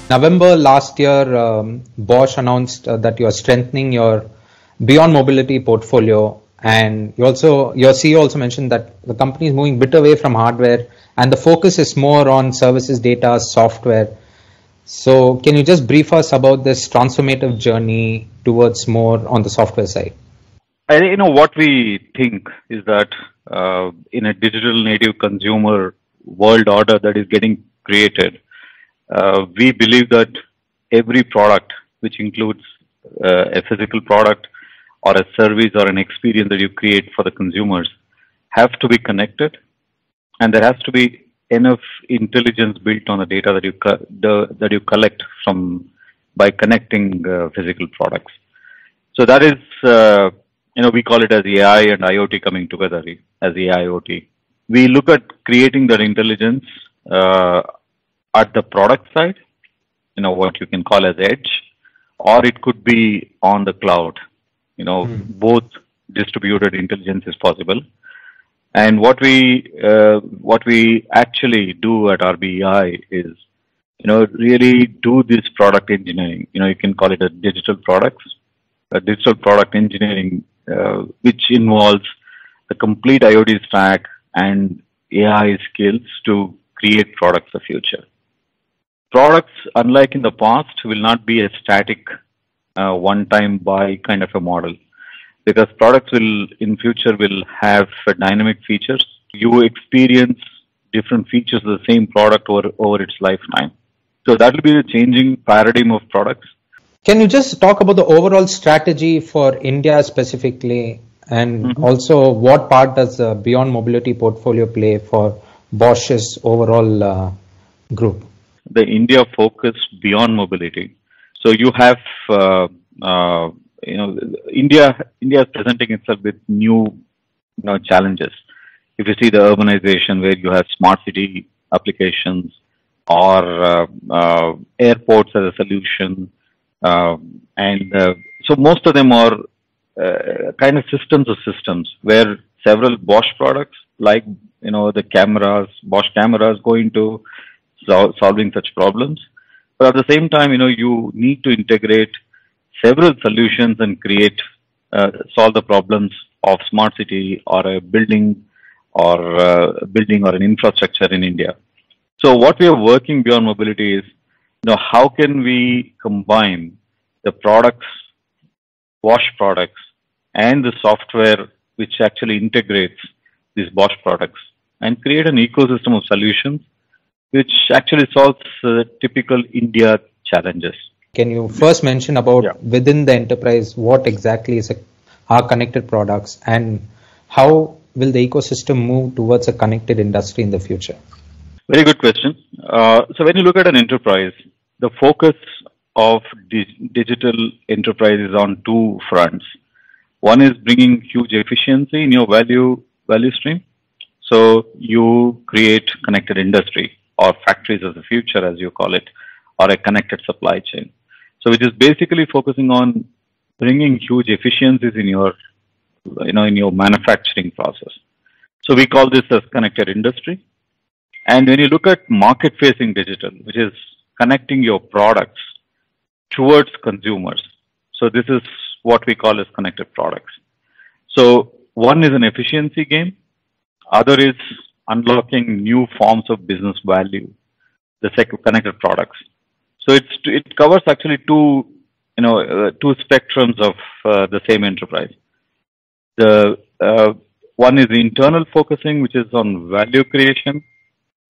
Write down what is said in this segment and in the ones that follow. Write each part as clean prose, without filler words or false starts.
November last year, Bosch announced that you are strengthening your beyond mobility portfolio, and your CEO also mentioned that the company is moving a bit away from hardware, and the focus is more on services, data, software. So, can you just brief us about this transformative journey towards more on the software side? What we think is that in a digital native consumer world order that is getting created, we believe that every product, which includes a physical product or a service or an experience that you create for the consumers, have to be connected, and there has to be enough intelligence built on the data that you collect from by connecting physical products. So that is, we call it as AI and IoT coming together as AIoT. We look at creating that intelligence at the product side, what you can call as edge, or it could be on the cloud. Both distributed intelligence is possible. And what we actually do at RBI is, really do this product engineering. You can call it a digital product engineering, which involves the complete IoT stack and AI skills to create products of the future. Products, unlike in the past, will not be a static one-time buy kind of a model, because products in future will have dynamic features. You experience different features of the same product over its lifetime. So that will be the changing paradigm of products. Can you just talk about the overall strategy for India specifically, and also what part does the Beyond Mobility portfolio play for Bosch's overall group? The India focus Beyond Mobility. So you have, India is presenting itself with new challenges. If you see the urbanization where you have smart city applications or airports as a solution, so most of them are kind of systems of systems where several Bosch products like the cameras, Bosch cameras go into solving such problems. But at the same time, you need to integrate several solutions and solve the problems of smart city or a building or an infrastructure in India. So what we are working Beyond Mobility is, how can we combine the products, Bosch products, and the software which actually integrates these Bosch products and create an ecosystem of solutions which actually solves typical India challenges. Can you first mention about within the enterprise, what exactly are connected products, and how will the ecosystem move towards a connected industry in the future? Very good question. So when you look at an enterprise, the focus of digital enterprise is on two fronts. One is bringing huge efficiency in your value stream. So you create connected industry or factories of the future, as you call it, or a connected supply chain. So which is basically focusing on bringing huge efficiencies in your manufacturing process. So we call this as connected industry. And when you look at market-facing digital, which is connecting your products towards consumers, so this is what we call as connected products. So one is an efficiency game, other is unlocking new forms of business value, the connected products. So it covers actually two spectrums of the same enterprise. The one is the internal focusing, which is on value creation,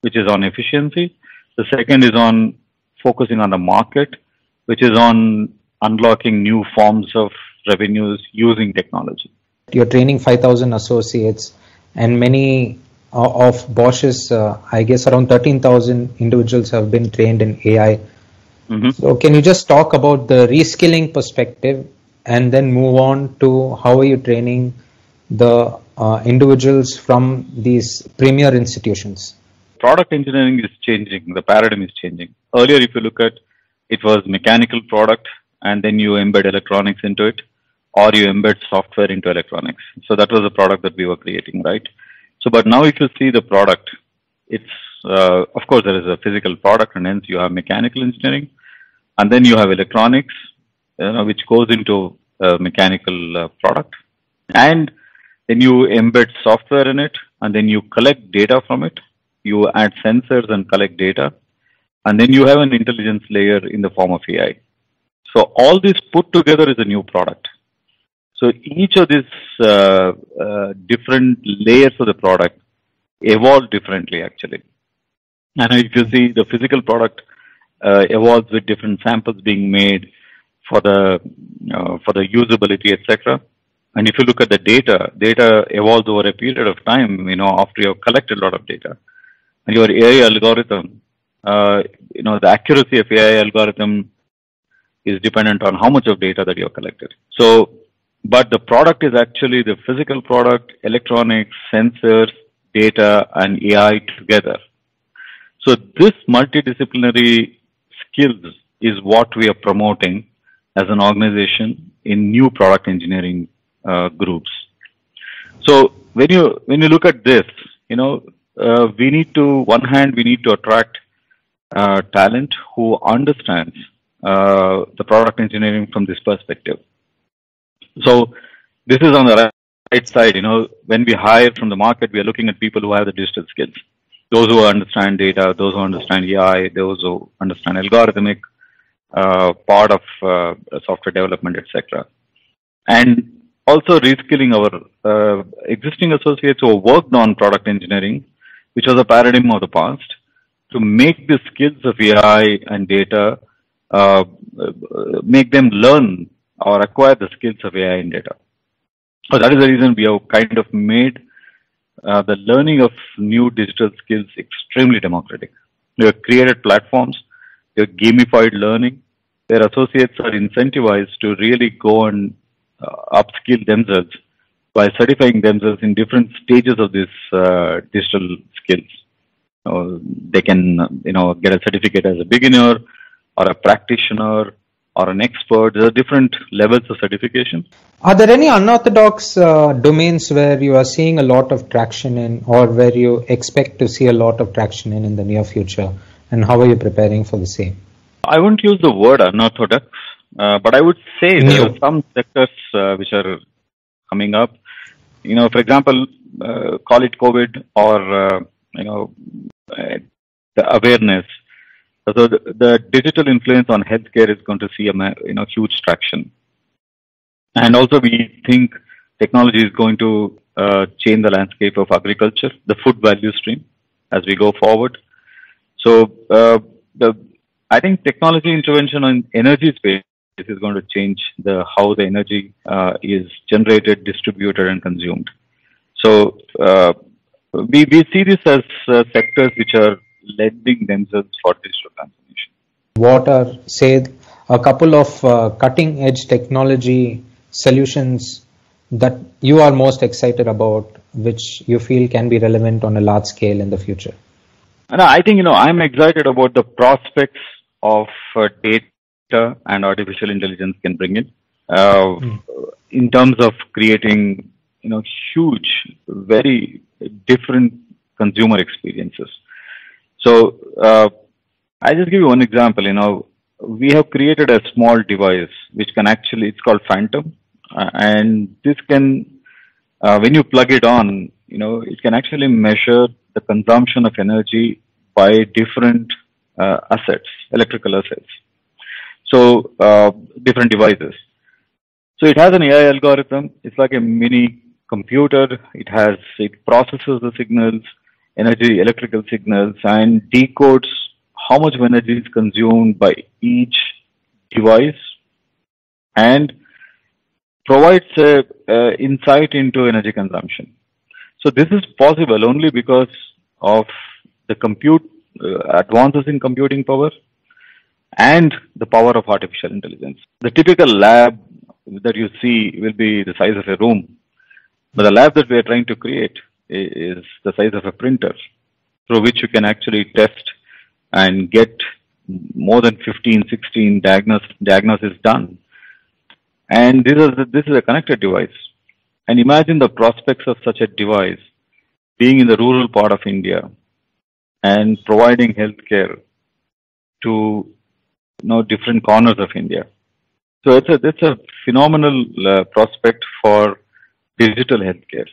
which is on efficiency. The second is on focusing on the market, which is on unlocking new forms of revenues using technology. You're training 5,000 associates, and many of Bosch's, I guess around 13,000 individuals have been trained in AI. So can you just talk about the reskilling perspective and then move on to how are you training the individuals from these premier institutions? Product engineering is changing. The paradigm is changing. Earlier, if you look at it, was mechanical product, and then you embed electronics into it, or you embed software into electronics. So that was the product that we were creating, right? So, but now if you see the product, it's, of course, there is a physical product, and hence you have mechanical engineering. And then you have electronics, which goes into a mechanical product. And then you embed software in it, and then you collect data from it. You add sensors and collect data. And then you have an intelligence layer in the form of AI. So all this put together is a new product. So each of these different layers of the product evolve differently, actually. And if you see, the physical product evolves with different samples being made for the usability, etc. And if you look at the data evolves over a period of time. After you have collected a lot of data, and your AI algorithm, the accuracy of AI algorithm is dependent on how much of data that you have collected. So, but the product is actually the physical product, electronics, sensors, data, and AI together. So this multidisciplinary skills is what we are promoting as an organization in new product engineering groups. So when you look at this, we need to attract talent who understands the product engineering from this perspective. So this is on the right side. When we hire from the market, we are looking at people who have the digital skills. Those who understand data, those who understand AI, those who understand algorithmic part of software development, etc. And also reskilling our existing associates who have worked on product engineering, which was a paradigm of the past, to make the skills of AI and data, make them learn or acquire the skills of AI and data. So that is the reason we have kind of made the learning of new digital skills extremely democratic. We have created platforms, we have gamified learning, where associates are incentivized to really go and upskill themselves by certifying themselves in different stages of this digital skills. They can, get a certificate as a beginner or a practitioner or an expert. There are different levels of certification. Are there any unorthodox domains where you are seeing a lot of traction in, or where you expect to see a lot of traction in the near future? And how are you preparing for the same? I wouldn't use the word unorthodox, but I would say there are some sectors which are coming up. For example, call it COVID or, the awareness. So the digital influence on healthcare is going to see a huge traction. And also we think technology is going to change the landscape of agriculture, the food value stream, as we go forward. So I think technology intervention on energy space is going to change how the energy is generated, distributed, and consumed. So we see this as sectors which are lending themselves for digital transformation. What are, say, a couple of cutting edge technology solutions that you are most excited about, which you feel can be relevant on a large scale in the future? And I think, I'm excited about the prospects of data and artificial intelligence can bring in terms of creating, huge, very different consumer experiences. So I'll just give you one example. We have created a small device which can actually, it's called Phantom. And this can, when you plug it on, it can actually measure the consumption of energy by different assets, electrical assets. So different devices. So it has an AI algorithm. It's like a mini computer. It processes the signals, electrical signals, and decodes how much energy is consumed by each device, and provides insight into energy consumption. So this is possible only because of the advances in computing power and the power of artificial intelligence. The typical lab that you see will be the size of a room, but the lab that we are trying to create is the size of a printer, through which you can actually test and get more than 15, 16 diagnosis done. And this is a connected device. And imagine the prospects of such a device being in the rural part of India and providing healthcare to different corners of India. So it's a phenomenal prospect for digital healthcare.